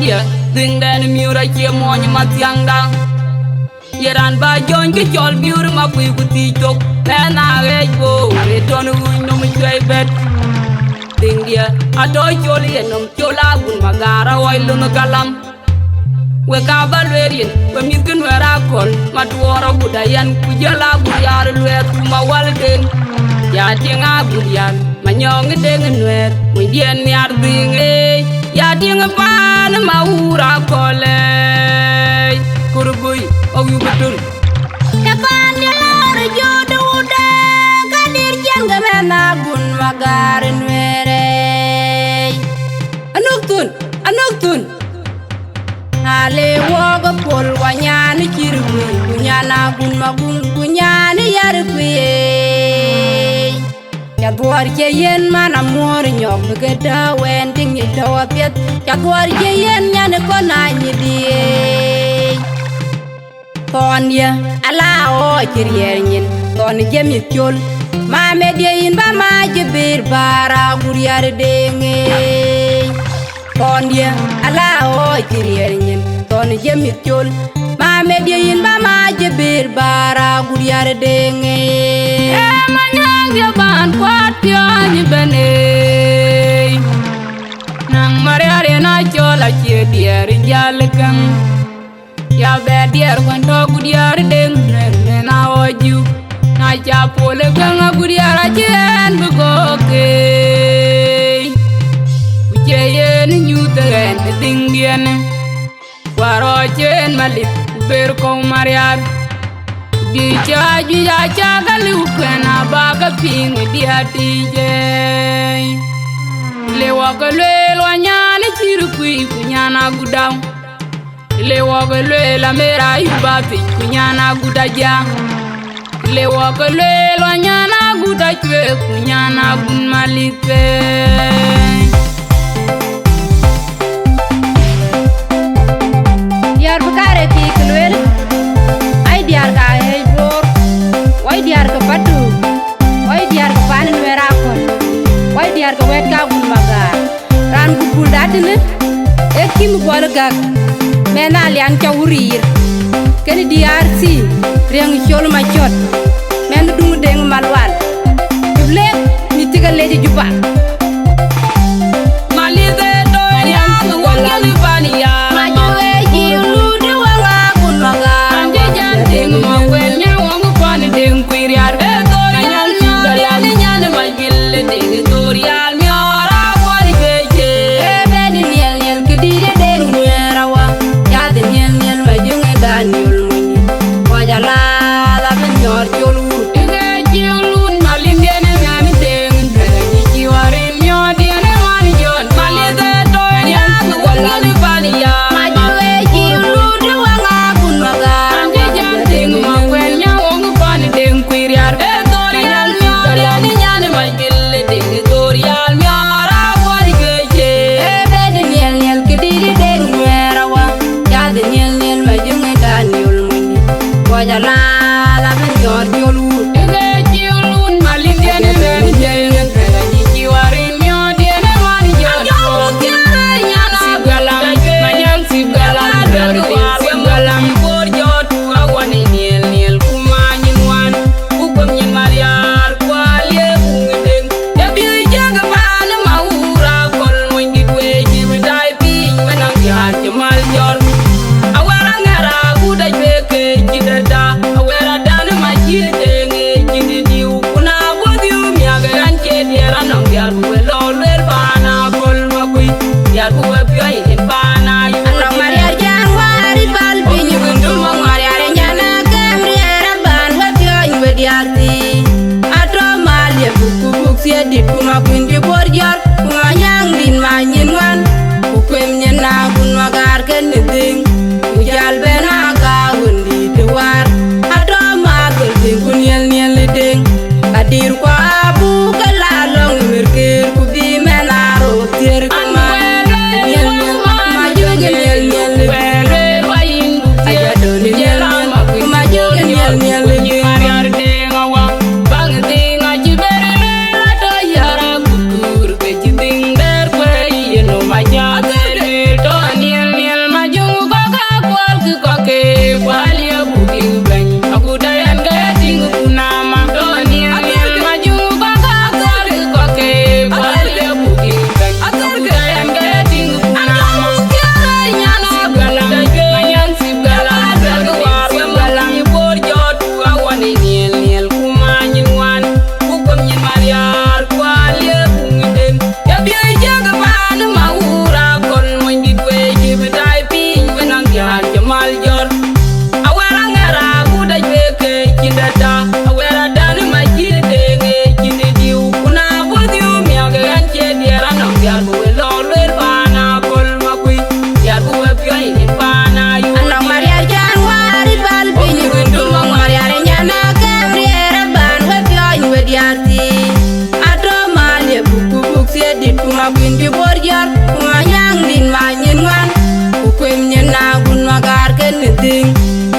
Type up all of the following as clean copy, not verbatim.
dia ding den miura che moñ ma tianga yeran ba joñ ke chol biur ma ku ti tok na re bo re ton wu no mi chwe bet ding dia ado chol ye nom chola gun magara wai lu no galam we ka ba lerin we mi kin wera kol ma tuoro gudayan ku jala gu yar lwe ku ma walden ya tinga budian manyong deng Nueer muy dien nyar dinge ya tinga pan ma ura kole kurbuy o yu betul ya pan ya lar jodo de kadir janga mena gun magar Nueere anok tun ale woga pol wanyani kirbu kunyana gun magun kunyani yar kuye ya duar ke yen mana mor nyok ke da wen ding ni do piet ya duar ke yen nyane ko na ni die ton ya ala o kirier nyin ton jemi kyol ma me die in ba ma jibir bara guriar denge ton ya ala o kirier nyin ton jemi kyol ma me die in ba ma jibir bara guriar denge ya ban kwat ya ni bene nang mariare na chola che dier jalkan ya be dier kwando gudiar deng na oju na cha pole ganga gudiar chen bugo ke ucheyen nyuten ding dien waro chen malik ber ko mariar di cha galu kana baga ping dia tije le wakale lo nyane chiru kui kunyana gudaw le wakale la mera yuba fi kunyana gudaja le wakale lo nyana gudajwe kunyana gun malite diar bukare ki kulwel ay diar ka Diaar ka padu way diar ka pan Nueer Akol way diar ka wet ka gun magar ran gu bul dadine e kim bol gak mena lian ca wurir ken Diaar si reng chol ma chot men dung deng malwal juble ni tigal leji juba malide do ya wala ni baniya ma jowe ji lu de wala gun magar anje jan deng ma wel nya wangu pan deng kuiriar e torial galani nyane magille deng torial mi ora kwari beje e ben niel niel kidire deng Nueer wa ya de niel niel ma junge daniel muni wajala la ben yor jolu ige jiulun malingene ngami deng deng ji warin yo diene mani jon malide do ya wala ni baniya ma jowe ji lu de wala gun magar anje jan deng ma wel nya wangu pan deng kuiriar e torial mi galani nyane magille deng torial mi ora kwari beje e ben niel niel kidire deng Nueer wa ya de niel niel ma junge daniel muni wajala la ben yor jolu ige jiulun malingene ngami deng deng ji warin yo diene mani jon sigalam manyang sigalam berwin sigalam borjot awani niel niel kumanyin wan bukom nyin mariar kwalye kungdeng ya bi jaga pan ma ura kol moy ngi weji dai pi menang yar jamal jor awara ngara guda beke jidada awara dan ma jideng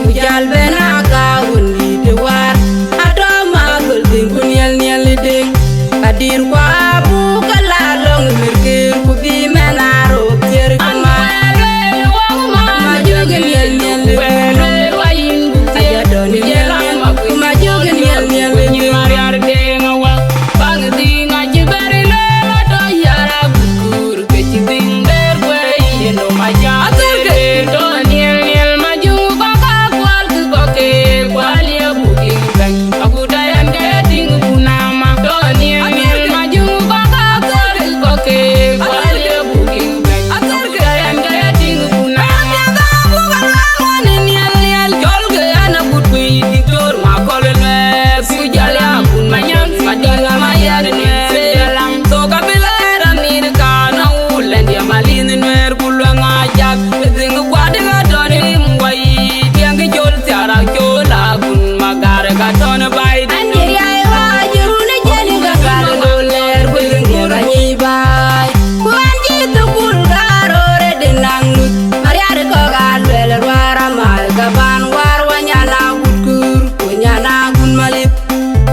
ujal bena ka undi de war adoma gol din kunyal nyal ding kadir kwa bu kala long mirkir ku bi menaro tier kama ma jogen yel nyal wayin aya doni yel ma jogen yel nyal ni mariar de ngawa bang dinga jibari le to yara bukur ke jibin der we no ma ja de to niel niel ma ju ko ka kwal ko ke kwal ya buki bang aku dayan ke ting punama to niel niel ma ju ko ka kwal ko ke kwal ya buki bang aku dayan ke ting punama ga bu ga ni niel niel jol ge ana butwi diktor ma kolel me su jala kun ma nyam ma dala ma yar ne selam to ka bilera ni ka na ulen dia malin Nueer kulanga jak ding kwade ga doni mwai tiang jol tiara jola kun magar ga ton bai Anjiri ay wajuru na jeni ga kala doler Kuling dia ganyi bay Kuanji tu kulgaro re dinang lut Mariari ko galwele ruara mal Gaban war wanyana gutkur Wanyana gun malip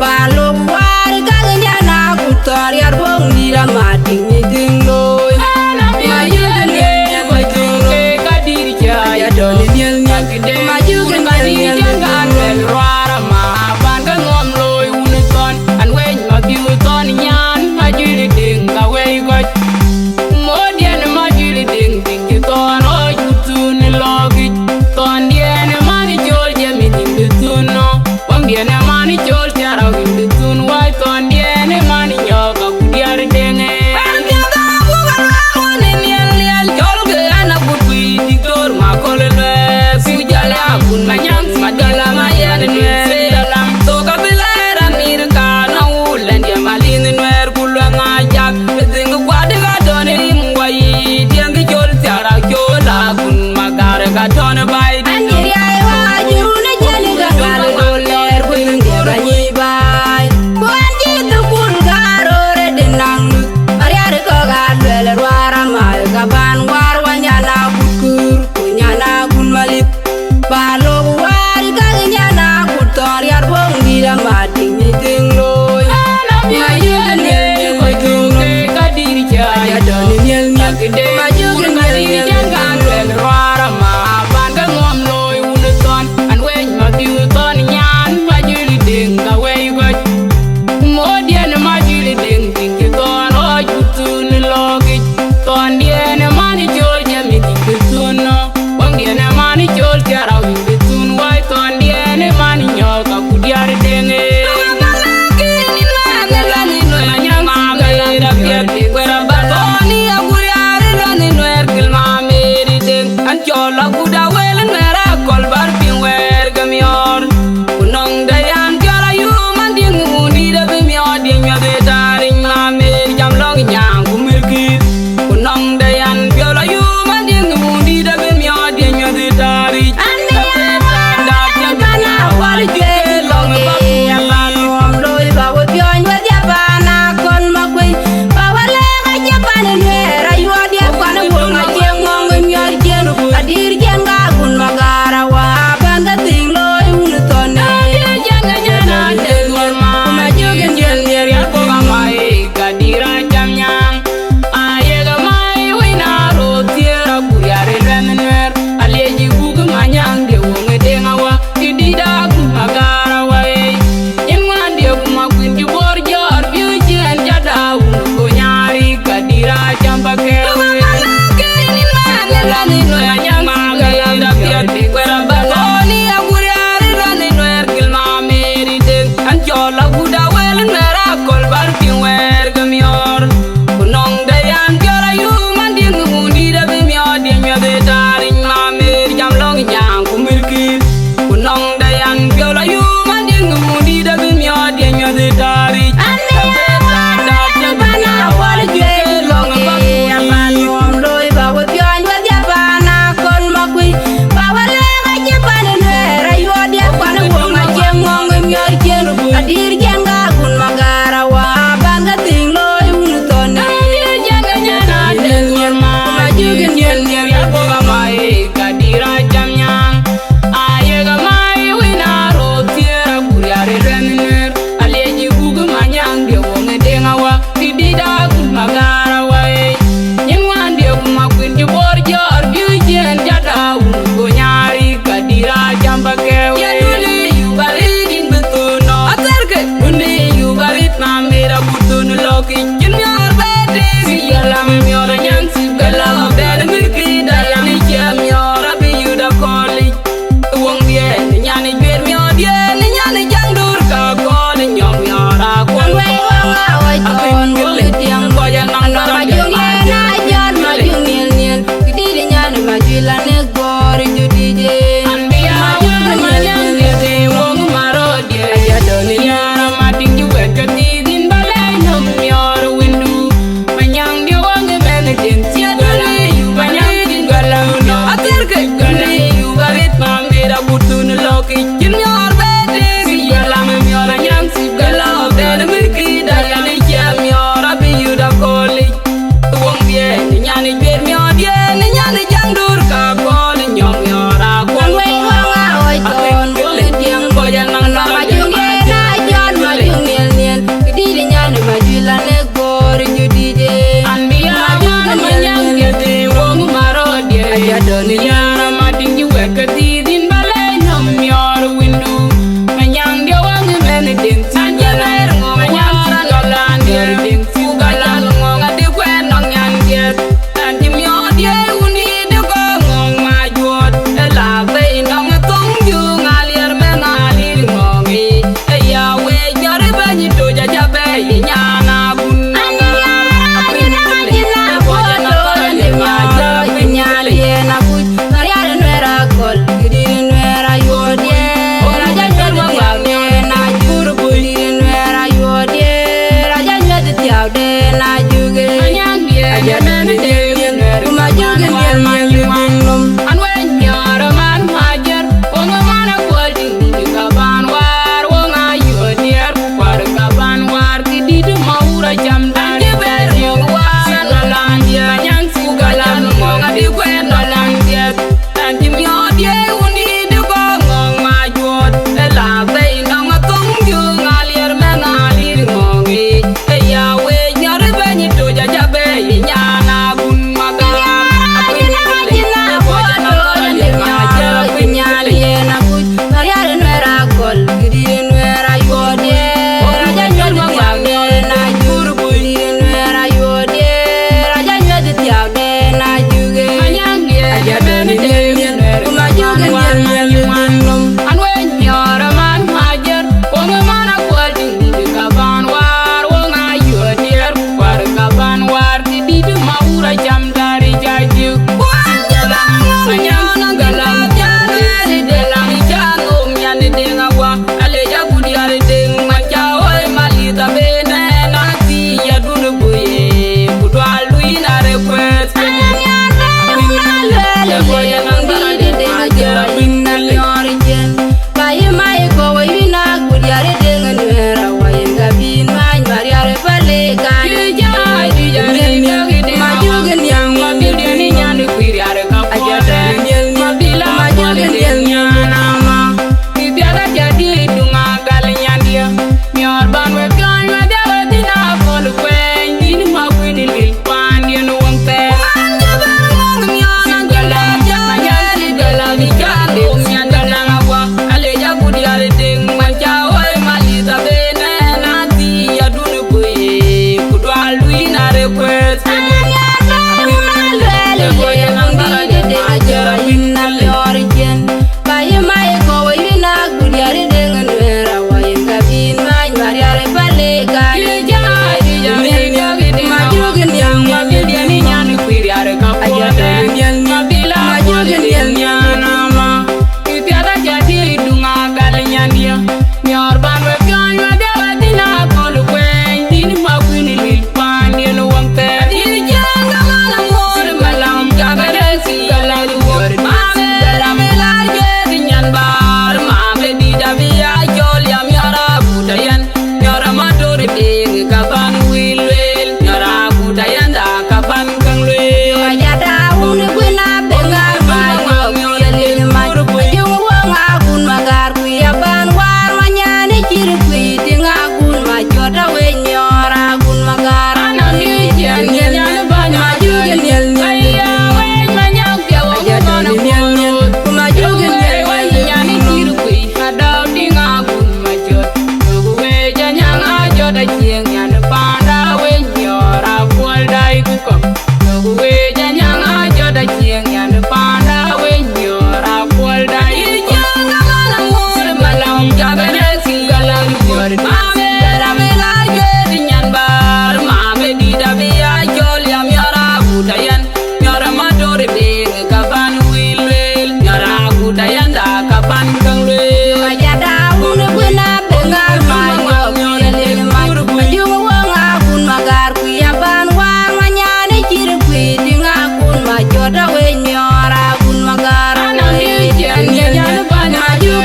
Balo war gaganyana gutor Yar bong nira mating ni ding loy Majugan yel nyel majugan kadir jaya Ya doni nyel nyel Majugan yel nyel Ganwel ruara ma ban ka ngom loy uniton an wen ma biu ton nyan ma jiri ding ka wey goch modien ma jiri ding ding ki ton o jutun logi ton dien ma ni jol jemi ding tuno wang dien ma ni jol tiara ding tun wai ton dien ma ni nyoga kudiar denge jol ge ana butwi diktor ma kolele si jala kun ma nyam ma dala ma yan ne selam to ka bilera mir ka na ulen dia malin Nueer kulanga jak ding kwade ga doni mwai tiang jol tiara jola kun magar ga ton bai Anjiri ay wajuru na jeni ga kala doler Kuling dia ganyi bay Kuanji tu kulgaro re dinang lut Mariari ko galwele ruara mal Gaban war wanyana gutkur Wanyana gun malip Balo war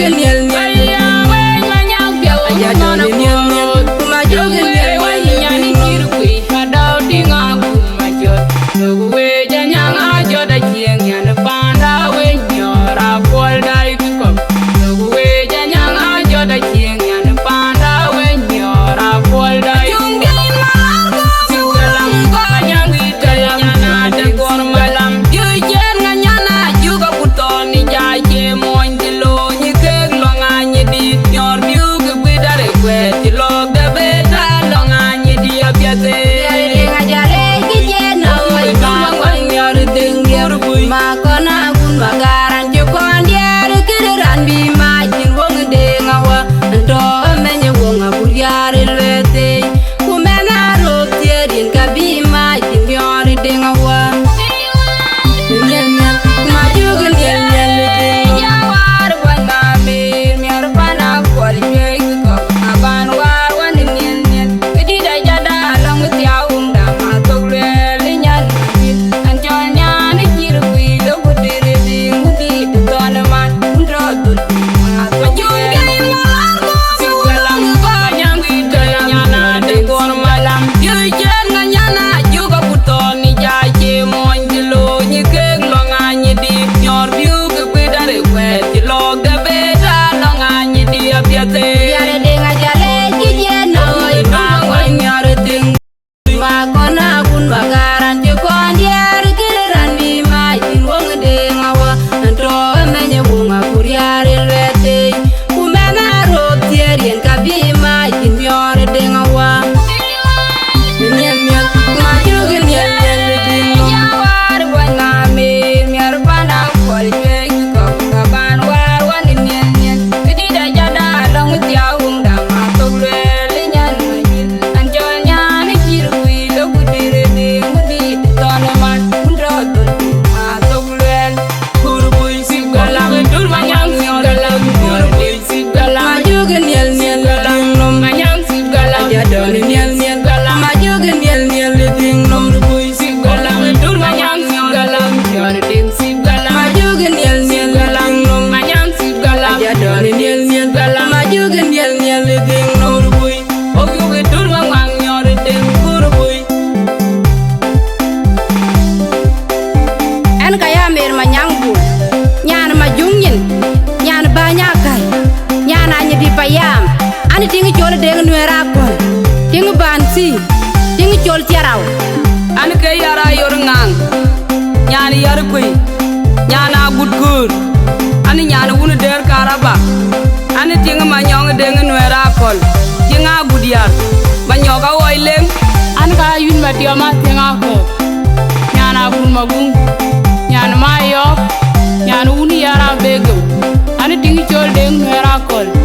jogen yel nyel ya we manyang pia ya doni nyel nyel kuma jogen yel nyani kirkui hadau dinga kuma jot we janyang ajo da chieng yan panda we nyora pol dai ko we janyang ajo da chieng yan panda we nyora pol dai makona gun magaran jokon diar kiran bi majin wong de ngawa to menye wong aburiar lete kumena ro tierin ka bi majin yor de ngawa nyel nyel kuma jogen nyel nyel de ya war wana me mer pana kwal ye ko aban war wan nyel nyel kidi da jada long tiaum da ma to le nyal an jon nyan kiru tingi chol deng Nueer Akol tingi bansi tingi chol tiaraw an ke yara yor ngang nyani yar kui nyana gudgur an nyana wunu der karaba an tingi manyong deng Nueer Akol tinga gudiar manyoga woilem an ka yun matioma tinga ko nyana bun magung nyana mayo nyana wunu yara bego an tingi chol deng Nueer Akol